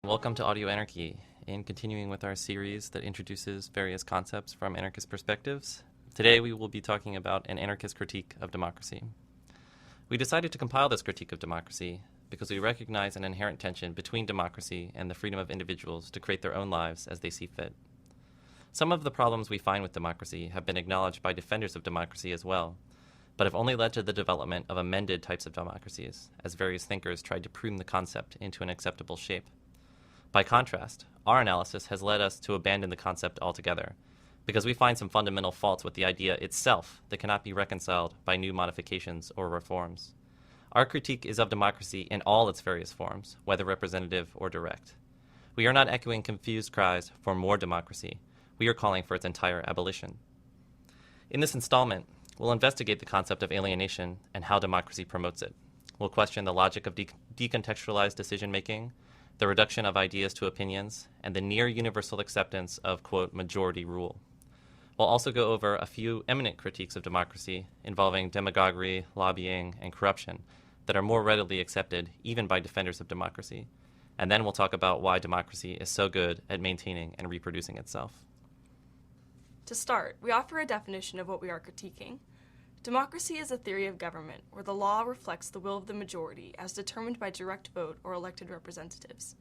Welcome to Audio Anarchy. In continuing with our series that introduces various concepts from anarchist perspectives, today we will be talking about an anarchist critique of democracy. We decided to compile this critique of democracy because we recognize an inherent tension between democracy and the freedom of individuals to create their own lives as they see fit. Some of the problems we find with democracy have been acknowledged by defenders of democracy as well, but have only led to the development of amended types of democracies, as various thinkers tried to prune the concept into an acceptable shape. By contrast, our analysis has led us to abandon the concept altogether, because we find some fundamental faults with the idea itself that cannot be reconciled by new modifications or reforms. Our critique is of democracy in all its various forms, whether representative or direct. We are not echoing confused cries for more democracy. We are calling for its entire abolition. In this installment, we'll investigate the concept of alienation and how democracy promotes it. We'll question the logic of decontextualized decision-making, the reduction of ideas to opinions, and the near-universal acceptance of, quote, majority rule. We'll also go over a few eminent critiques of democracy involving demagoguery, lobbying, and corruption that are more readily accepted even by defenders of democracy. And then we'll talk about why democracy is so good at maintaining and reproducing itself. To start, we offer a definition of what we are critiquing. Democracy is a theory of government where the law reflects the will of the majority as determined by direct vote or elected representatives.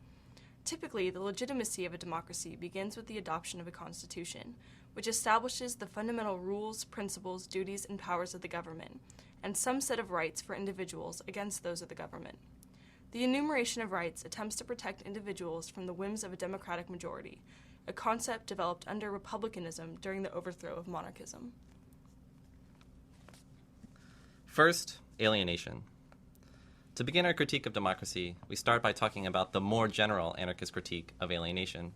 Typically, the legitimacy of a democracy begins with the adoption of a constitution, which establishes the fundamental rules, principles, duties, and powers of the government, and some set of rights for individuals against those of the government. The enumeration of rights attempts to protect individuals from the whims of a democratic majority, a concept developed under republicanism during the overthrow of monarchism. First, alienation. To begin our critique of democracy, we start by talking about the more general anarchist critique of alienation.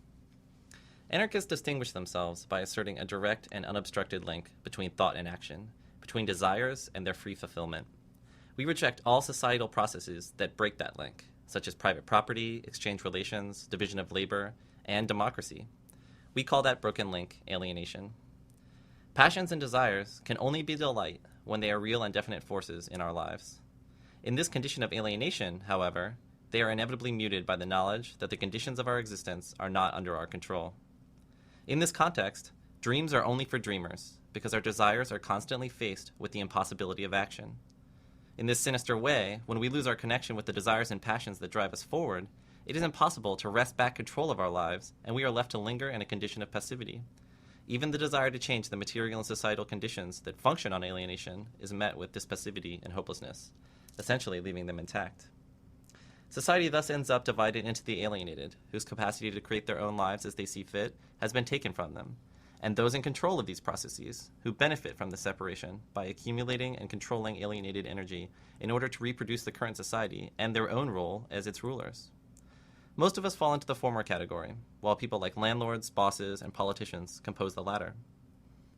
Anarchists distinguish themselves by asserting a direct and unobstructed link between thought and action, between desires and their free fulfillment. We reject all societal processes that break that link, such as private property, exchange relations, division of labor, and democracy. We call that broken link alienation. Passions and desires can only be delight when they are real and definite forces in our lives. In this condition of alienation, however, they are inevitably muted by the knowledge that the conditions of our existence are not under our control. In this context, dreams are only for dreamers, because our desires are constantly faced with the impossibility of action. In this sinister way, when we lose our connection with the desires and passions that drive us forward, it is impossible to wrest back control of our lives, and we are left to linger in a condition of passivity. Even the desire to change the material and societal conditions that function on alienation is met with this passivity and hopelessness, essentially leaving them intact. Society thus ends up divided into the alienated, whose capacity to create their own lives as they see fit has been taken from them, and those in control of these processes, who benefit from the separation by accumulating and controlling alienated energy in order to reproduce the current society and their own role as its rulers. Most of us fall into the former category, while people like landlords, bosses, and politicians compose the latter.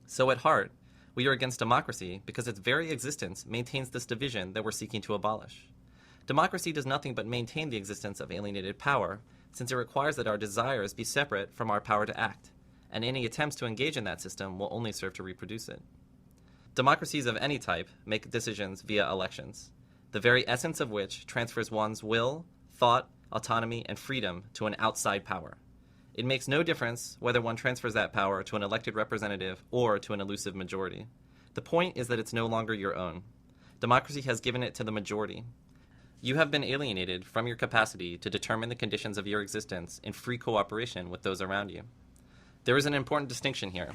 So at heart, we are against democracy because its very existence maintains this division that we're seeking to abolish. Democracy does nothing but maintain the existence of alienated power, since it requires that our desires be separate from our power to act, and any attempts to engage in that system will only serve to reproduce it. Democracies of any type make decisions via elections, the very essence of which transfers one's will, thought, autonomy, and freedom to an outside power. It makes no difference whether one transfers that power to an elected representative or to an elusive majority. The point is that it's no longer your own. Democracy has given it to the majority. You have been alienated from your capacity to determine the conditions of your existence in free cooperation with those around you. There is an important distinction here.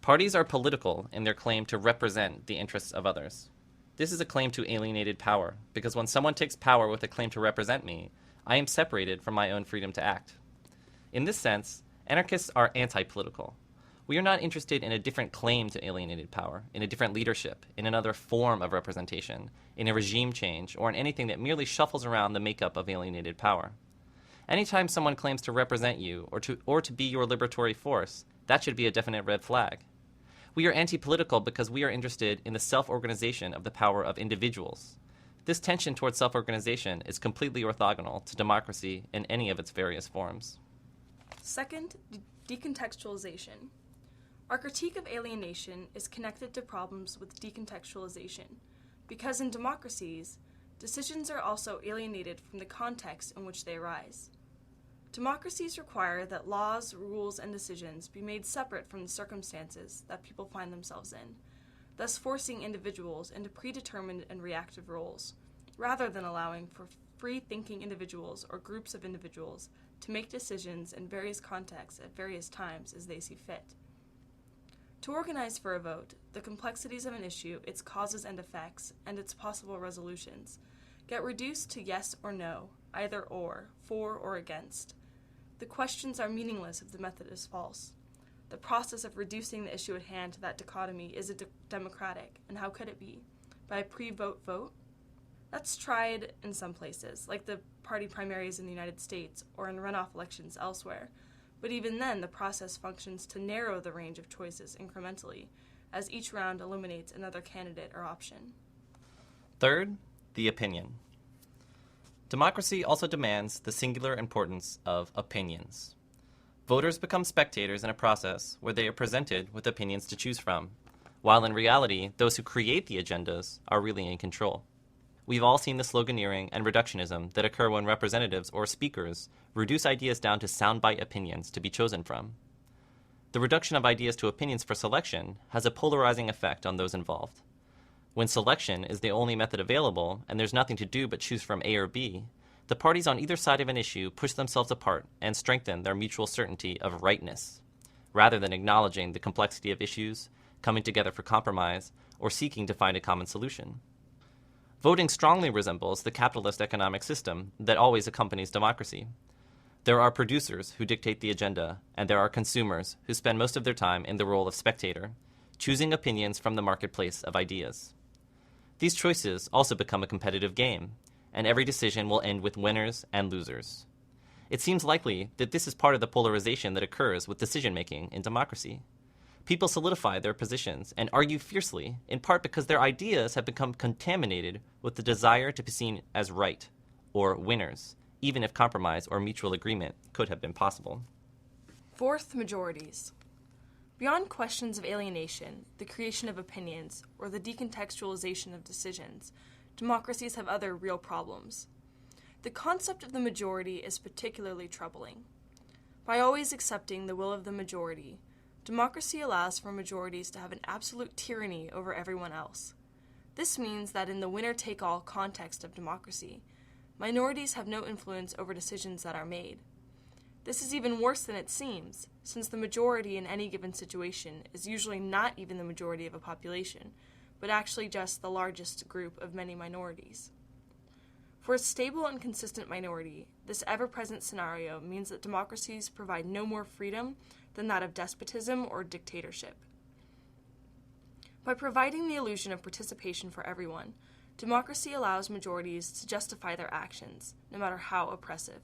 Parties are political in their claim to represent the interests of others. This is a claim to alienated power, because when someone takes power with a claim to represent me, I am separated from my own freedom to act. In this sense, anarchists are anti-political. We are not interested in a different claim to alienated power, in a different leadership, in another form of representation, in a regime change, or in anything that merely shuffles around the makeup of alienated power. Anytime someone claims to represent you or to be your liberatory force, that should be a definite red flag. We are anti-political because we are interested in the self-organization of the power of individuals. This tension towards self-organization is completely orthogonal to democracy in any of its various forms. Second, decontextualization. Our critique of alienation is connected to problems with decontextualization, because in democracies, decisions are also alienated from the context in which they arise. Democracies require that laws, rules, and decisions be made separate from the circumstances that people find themselves in, thus forcing individuals into predetermined and reactive roles, rather than allowing for free-thinking individuals or groups of individuals to make decisions in various contexts at various times as they see fit. To organize for a vote, the complexities of an issue, its causes and effects, and its possible resolutions get reduced to yes or no, either or, for or against. The questions are meaningless if the method is false. The process of reducing the issue at hand to that dichotomy is democratic, and how could it be? By a pre-vote vote? That's tried in some places, like the party primaries in the United States or in runoff elections elsewhere. But even then, the process functions to narrow the range of choices incrementally, as each round eliminates another candidate or option. Third, the opinion. Democracy also demands the singular importance of opinions. Voters become spectators in a process where they are presented with opinions to choose from, while in reality, those who create the agendas are really in control. We've all seen the sloganeering and reductionism that occur when representatives or speakers reduce ideas down to soundbite opinions to be chosen from. The reduction of ideas to opinions for selection has a polarizing effect on those involved. When selection is the only method available and there's nothing to do but choose from A or B, the parties on either side of an issue push themselves apart and strengthen their mutual certainty of rightness, rather than acknowledging the complexity of issues, coming together for compromise, or seeking to find a common solution. Voting strongly resembles the capitalist economic system that always accompanies democracy. There are producers who dictate the agenda, and there are consumers who spend most of their time in the role of spectator, choosing opinions from the marketplace of ideas. These choices also become a competitive game, and every decision will end with winners and losers. It seems likely that this is part of the polarization that occurs with decision-making in democracy. People solidify their positions and argue fiercely, in part because their ideas have become contaminated with the desire to be seen as right, or winners, even if compromise or mutual agreement could have been possible. Fourth, majorities. Beyond questions of alienation, the creation of opinions, or the decontextualization of decisions, democracies have other real problems. The concept of the majority is particularly troubling. By always accepting the will of the majority, democracy allows for majorities to have an absolute tyranny over everyone else. This means that in the winner-take-all context of democracy, minorities have no influence over decisions that are made. This is even worse than it seems, since the majority in any given situation is usually not even the majority of a population, but actually just the largest group of many minorities. For a stable and consistent minority, this ever-present scenario means that democracies provide no more freedom than that of despotism or dictatorship. By providing the illusion of participation for everyone, democracy allows majorities to justify their actions, no matter how oppressive.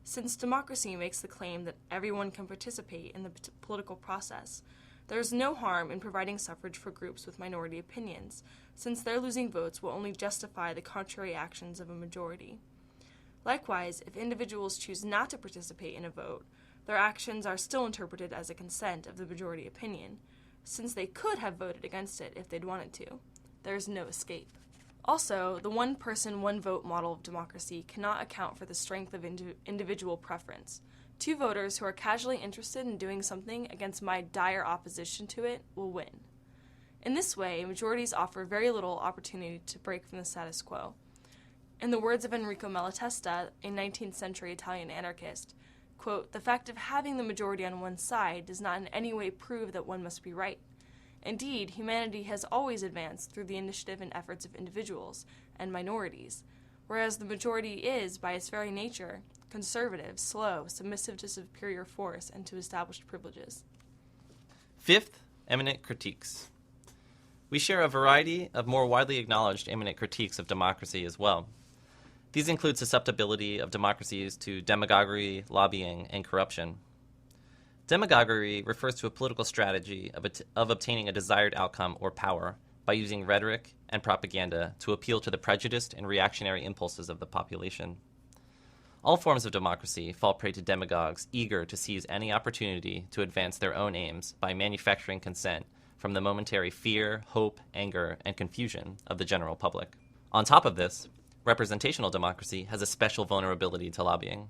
Since democracy makes the claim that everyone can participate in the political process, there is no harm in providing suffrage for groups with minority opinions, since their losing votes will only justify the contrary actions of a majority. Likewise, if individuals choose not to participate in a vote, their actions are still interpreted as a consent of the majority opinion, since they could have voted against it if they'd wanted to. There is no escape. Also, the one-person, one-vote model of democracy cannot account for the strength of individual preference. Two voters who are casually interested in doing something against my dire opposition to it will win. In this way, majorities offer very little opportunity to break from the status quo. In the words of Enrico Malatesta, a 19th century Italian anarchist, quote, "The fact of having the majority on one's side does not in any way prove that one must be right. Indeed, humanity has always advanced through the initiative and efforts of individuals and minorities, whereas the majority is, by its very nature, conservative, slow, submissive to superior force and to established privileges." Fifth, eminent critiques. We share a variety of more widely acknowledged eminent critiques of democracy as well. These include susceptibility of democracies to demagoguery, lobbying, and corruption. Demagoguery refers to a political strategy of obtaining a desired outcome or power by using rhetoric and propaganda to appeal to the prejudiced and reactionary impulses of the population. All forms of democracy fall prey to demagogues eager to seize any opportunity to advance their own aims by manufacturing consent from the momentary fear, hope, anger, and confusion of the general public. On top of this, representational democracy has a special vulnerability to lobbying.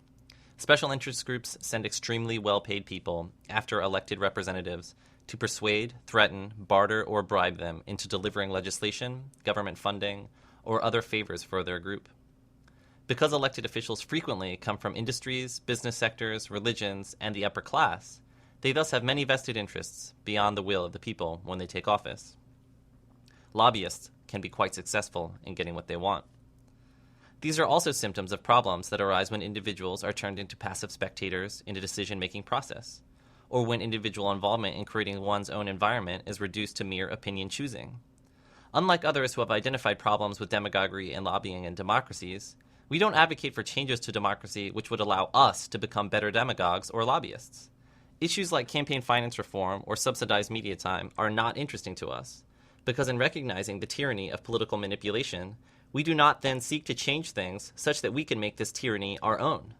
Special interest groups send extremely well-paid people after elected representatives to persuade, threaten, barter, or bribe them into delivering legislation, government funding, or other favors for their group. Because elected officials frequently come from industries, business sectors, religions, and the upper class, they thus have many vested interests beyond the will of the people when they take office. Lobbyists can be quite successful in getting what they want. These are also symptoms of problems that arise when individuals are turned into passive spectators in a decision-making process, or when individual involvement in creating one's own environment is reduced to mere opinion choosing. Unlike others who have identified problems with demagoguery and lobbying in democracies, we don't advocate for changes to democracy which would allow us to become better demagogues or lobbyists. Issues like campaign finance reform or subsidized media time are not interesting to us, because in recognizing the tyranny of political manipulation, we do not then seek to change things such that we can make this tyranny our own.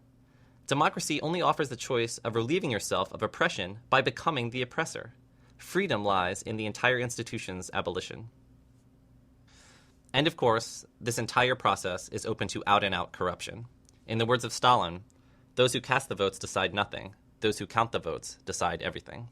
Democracy only offers the choice of relieving yourself of oppression by becoming the oppressor. Freedom lies in the entire institution's abolition. And of course, this entire process is open to out-and-out corruption. In the words of Stalin, those who cast the votes decide nothing. Those who count the votes decide everything.